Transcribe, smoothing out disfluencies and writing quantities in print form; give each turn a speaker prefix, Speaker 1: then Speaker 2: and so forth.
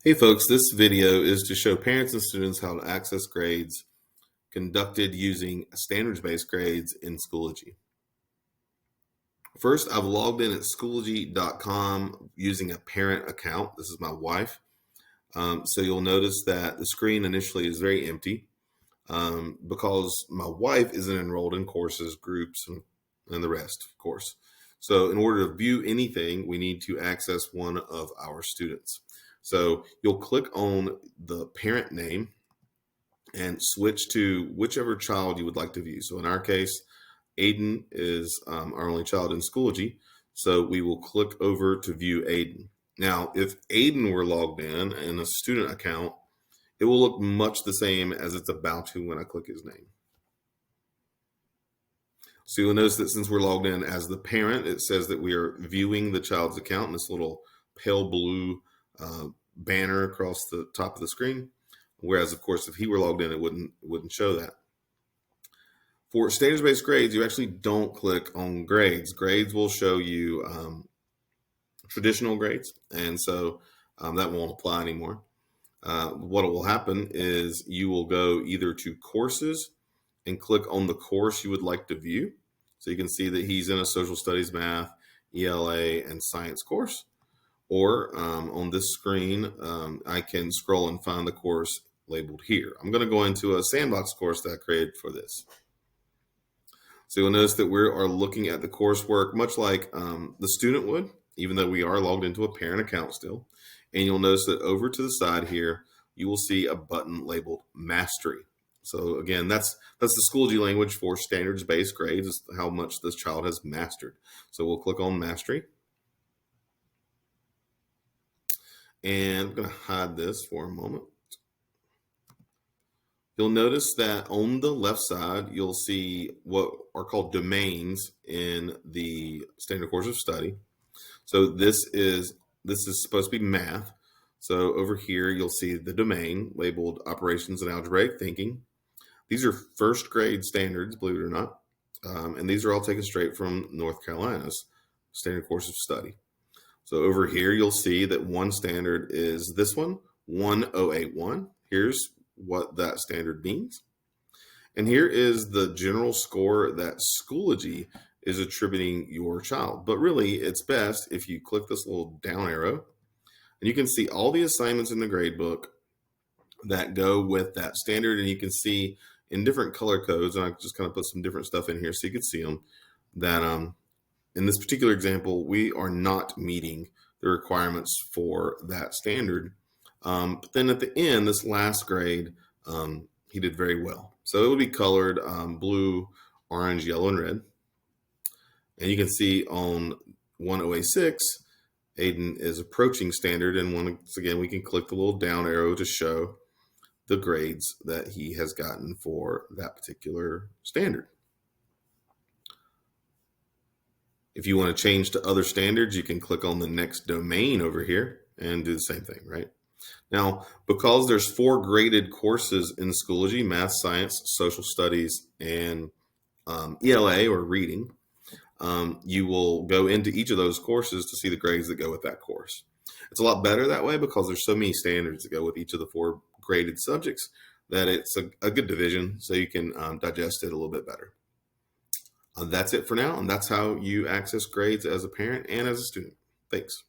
Speaker 1: Hey folks, this video is to show parents and students how to access grades conducted using standards-based grades in Schoology. First, I've logged in at Schoology.com using a parent account. This is my wife. So you'll notice that the screen initially is very empty because my wife isn't enrolled in courses, groups, and the rest, of course. So in order to view anything, we need to access one of our students. So you'll click on the parent name and switch to whichever child you would like to view. So in our case, Aiden is our only child in Schoology. So we will click over to view Aiden. Now, if Aiden were logged in a student account, it will look much the same as it's about to when I click his name. So you'll notice that since we're logged in as the parent, it says that we are viewing the child's account in this little pale blue banner across the top of the screen. Whereas, of course, if he were logged in, it wouldn't show that. For standards-based grades, you actually don't click on grades. Grades will show you traditional grades, and so that won't apply anymore. What will happen is you will go either to courses and click on the course you would like to view. So you can see that he's in a social studies, math, ELA, and science course. Or on this screen, I can scroll and find the course labeled here. I'm going to go into a sandbox course that I created for this. So you'll notice that we are looking at the coursework much like the student would, even though we are logged into a parent account still. And you'll notice that over to the side here, you will see a button labeled Mastery. So again, that's the Schoology language for standards-based grades, is how much this child has mastered. So we'll click on Mastery. And I'm going to hide this for a moment. You'll notice that on the left side, you'll see what are called domains in the standard course of study. So this is supposed to be math. So over here, you'll see the domain labeled Operations and Algebraic Thinking. These are first grade standards, believe it or not. And these are all taken straight from North Carolina's standard course of study. So over here, you'll see that one standard is this one, 1081. Here's what that standard means. And here is the general score that Schoology is attributing your child. But really, it's best if you click this little down arrow, and you can see all the assignments in the grade book that go with that standard. And you can see in different color codes, and I just kind of put some different stuff in here so you can see them, that in this particular example, we are not meeting the requirements for that standard. But then at the end, this last grade, he did very well. So it would be colored blue, orange, yellow, and red. And you can see on 1086, Aiden is approaching standard. And once again, we can click the little down arrow to show the grades that he has gotten for that particular standard. If you want to change to other standards, you can click on the next domain over here and do the same thing, right? Now, because there's 4 graded courses in Schoology, math, science, social studies, and ELA or reading, you will go into each of those courses to see the grades that go with that course. It's a lot better that way because there's so many standards that go with each of the 4 graded subjects that it's a good division, so you can digest it a little bit better. That's it for now, and that's how you access grades as a parent and as a student. Thanks.